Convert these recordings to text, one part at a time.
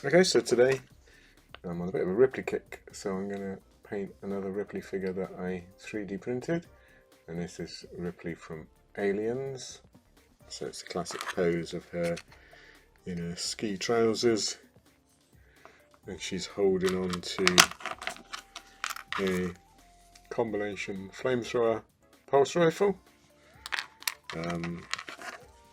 Okay, so today I'm on a bit of a Ripley kick, so I'm going to paint another Ripley figure that I 3D printed, and this is Ripley from Aliens. So it's the classic pose of her in her ski trousers, and she's holding on to a combination flamethrower pulse rifle.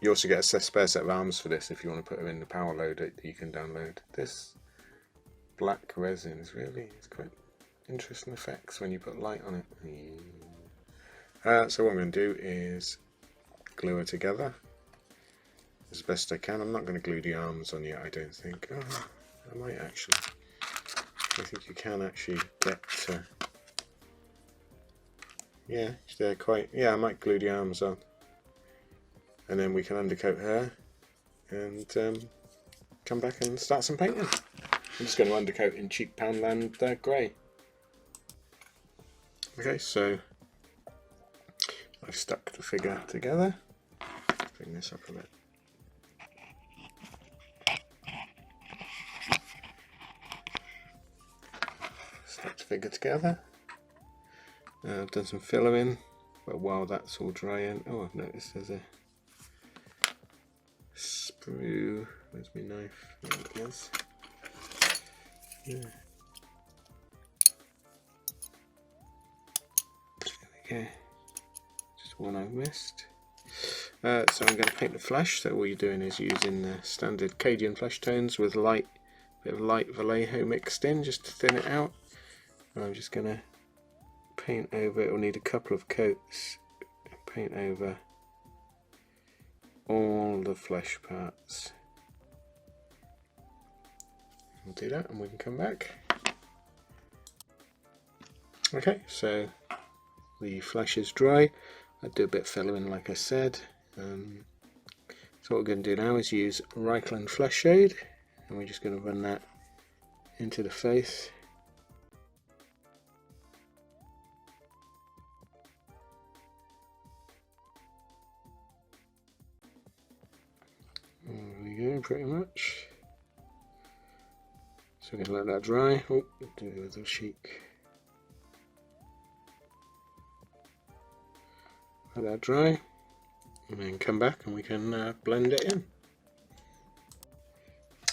You also get a spare set of arms for this if you want to put them in the power loader that you can download. This black resin is it's quite interesting effects when you put light on it. So what I'm going to do is glue her together as best I can. I'm not going to glue the arms on yet, I don't think. Oh, I might actually. I think you can actually get to... Yeah, they're quite... Yeah, I might glue the arms on. And then we can undercoat her and come back and start some painting. I'm just going to undercoat in cheap Poundland grey. Okay, so I've stuck the figure together. Bring this up a bit. Stuck the figure together. I've done some fillering, but while that's all drying, oh, I've noticed there's a sprue. Where's my knife? There it is. Yeah. There we go. Just one I've missed. So I'm going to paint the flesh. So all you're doing is using the standard Cadian flesh tones with a bit of light Vallejo mixed in, just to thin it out. And I'm just going to paint over. It will need a couple of coats. Paint over all the flesh parts. We'll do that and we can come back. Okay, so the flesh is dry. I do a bit of fillering like I said. So what we're going to do now is use Reikland Flesh Shade, and we're just going to run that into the face. There we go, pretty much. So we're going to let that dry. Oh, do the other cheek. Let that dry, and then come back and we can blend it in.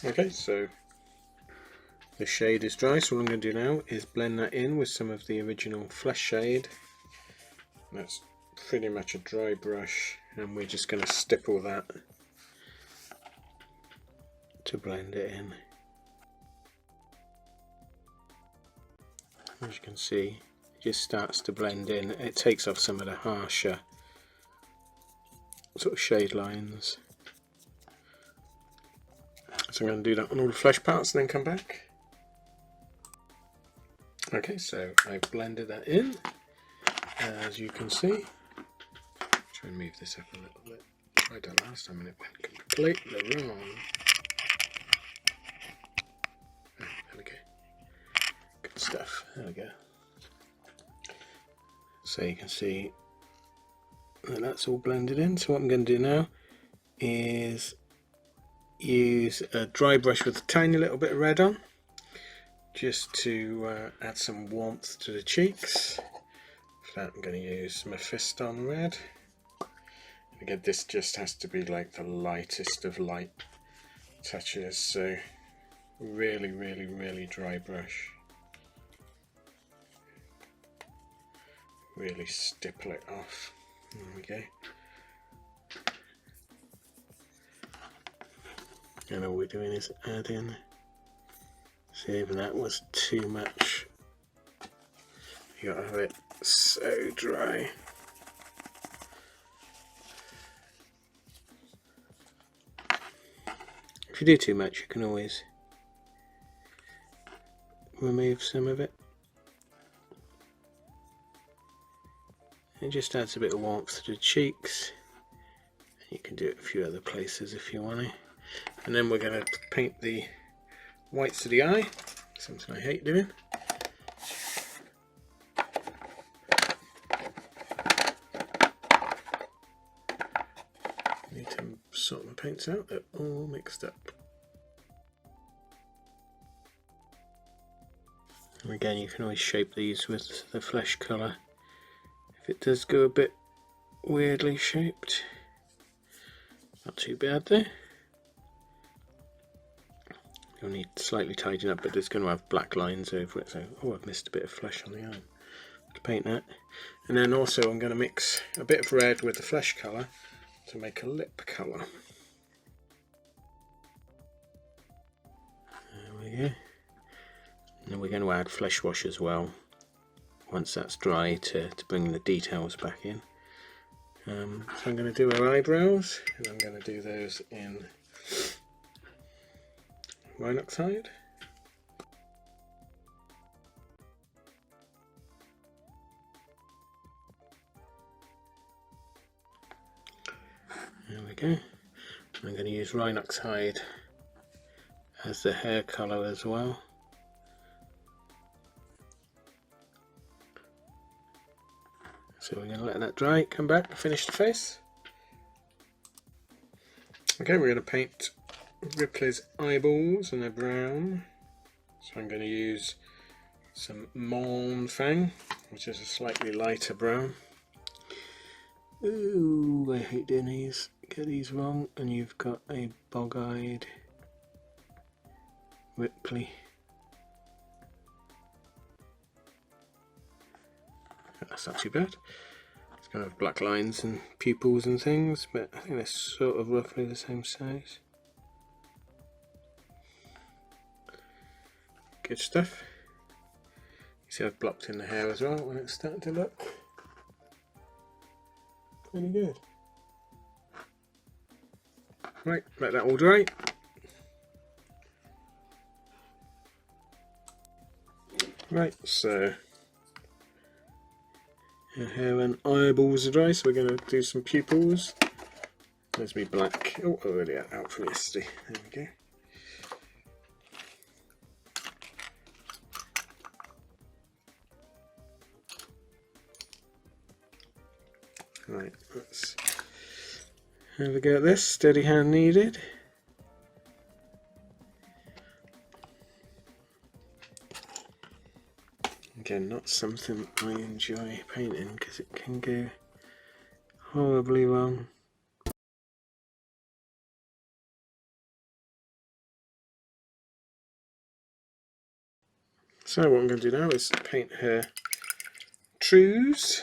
Okay, so the shade is dry, so what I'm going to do now is blend that in with some of the original flesh shade. That's pretty much a dry brush, and we're just going to stipple that to blend it in. As you can see, it just starts to blend in. It takes off some of the harsher sort of shade lines. So I'm going to do that on all the flesh parts and then come back. Okay, so I've blended that in, as you can see. Try and move this up a little bit. Tried that last time and it went completely wrong. There we go. Good stuff. There we go. So you can see that that's all blended in. So what I'm going to do now is use a dry brush with a tiny little bit of red on, just to add some warmth to the cheeks. For that I'm going to use my Photon red. And again, this just has to be like the lightest of light touches, so really dry brush. Really stipple it off. There we go. And all we're doing is adding. See, if that was too much, you gotta have it so dry. If you do too much, you can always remove some of it. It just adds a bit of warmth to the cheeks. You can do it a few other places if you want to. And then we're going to paint the whites of the eye, something I hate doing. Need to sort my paints out, they're all mixed up. And again, you can always shape these with the flesh colour. If it does go a bit weirdly shaped, not too bad there. You'll need to slightly tighten up, but it's going to have black lines over it, so oh, I've missed a bit of flesh on the arm. To paint that. And then also I'm going to mix a bit of red with the flesh colour to make a lip colour. There we go. And then we're going to add flesh wash as well once that's dry to bring the details back in. So I'm going to do our eyebrows, and I'm going to do those in Resin oxide. There we go. I'm going to use Resin oxide as the hair colour as well. So we're going to let that dry, come back, finish the face. Okay, we're going to paint Ripley's eyeballs and a brown. So I'm going to use some Mon Fang, which is a slightly lighter brown. Ooh, I hate doing these. Get these wrong, and you've got a bog-eyed Ripley. That's not too bad. It's going to have black lines and pupils and things, but I think they're sort of roughly the same size. Good stuff. You see I've blocked in the hair as well when it's starting to look pretty good. Right, let that all dry. Right, so your hair and eyeballs are dry, so we're going to do some pupils. There's me black. Oh, I already had out from yesterday. There we go. Right, let's have a go at this. Steady hand needed. Again, not something I enjoy painting because it can go horribly wrong. So what I'm going to do now is paint her trews.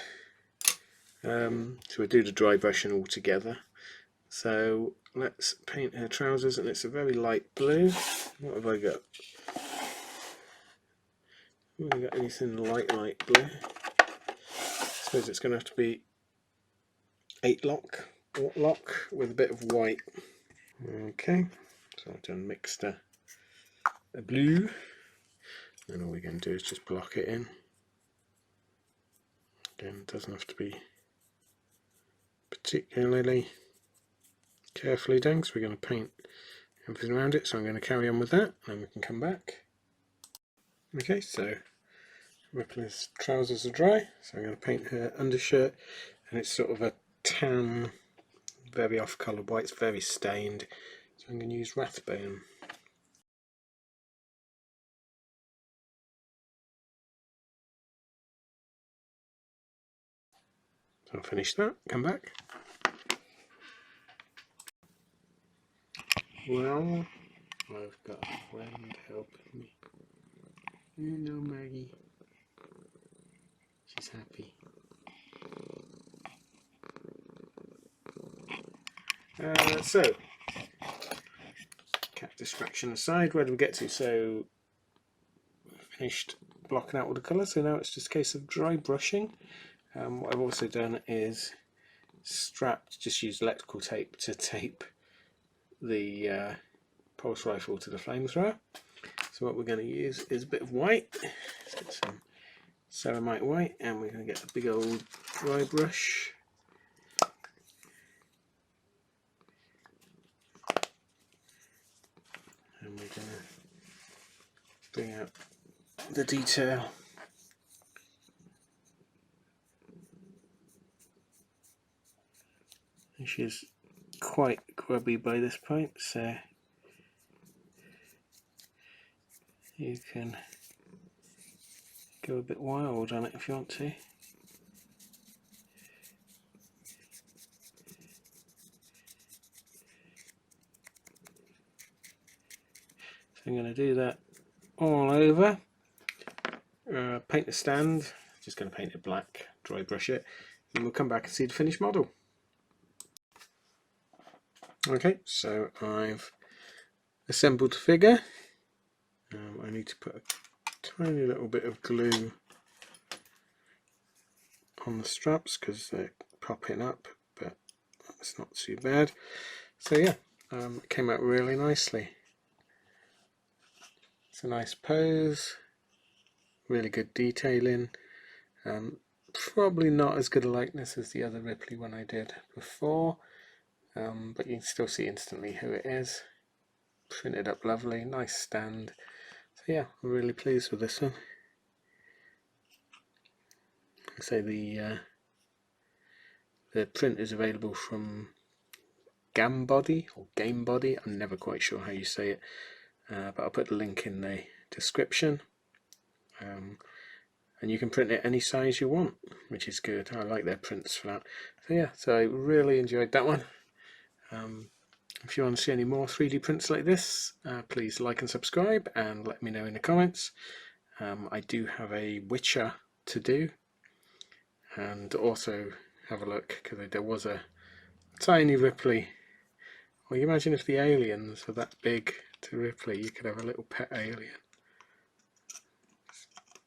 So we do the dry brushing all together. So let's paint her trousers, and it's a very light blue. What have I got? Have I got anything light blue? I suppose it's going to have to be 8 lock with a bit of white. Okay, so I've done mixed a blue, and all we're going to do is just block it in. Again, it doesn't have to be particularly carefully done, because we're going to paint everything around it. So I'm going to carry on with that, and we can come back. Okay, so Ripley's trousers are dry, so I'm going to paint her undershirt, and it's sort of a tan, very off-colour white. It's very stained, so I'm going to use Rathbone. So I'll finish that, come back. Well, I've got a friend helping me. You know, Maggie. She's happy. So, cat distraction aside, where do we get to? So, finished blocking out all the colour, so now it's just a case of dry brushing. What I've also done is just used electrical tape to tape the pulse rifle to the flamethrower. So what we're going to use is a bit of white. Let's get some ceramite white, and we're going to get a big old dry brush. And we're going to bring out the detail. And she's quite grubby by this point, so you can go a bit wild on it if you want to. So I'm going to do that all over. Paint the stand, just going to paint it black, dry brush it, and we'll come back and see the finished model. Okay, so I've assembled the figure. I need to put a tiny little bit of glue on the straps because they're popping up, but that's not too bad. So yeah, it came out really nicely. It's a nice pose, really good detailing. Probably not as good a likeness as the other Ripley one I did before, but you can still see instantly who it is. Printed up lovely, nice stand. So yeah, I'm really pleased with this one. I say the print is available from Gambody or Gamebody. I'm never quite sure how you say it, but I'll put the link in the description. And you can print it any size you want, which is good. I like their prints for that. So yeah, so I really enjoyed that one. If you want to see any more 3D prints like this, please like and subscribe and let me know in the comments. I do have a Witcher to do, and also have a look, because there was a tiny Ripley. Well, you imagine if the aliens were that big to Ripley, you could have a little pet alien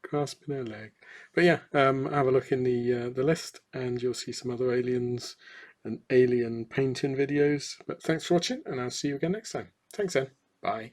grasping her leg. But yeah, have a look in the list and you'll see some other aliens and alien painting videos. But thanks for watching, and I'll see you again next time. Thanks then. Bye.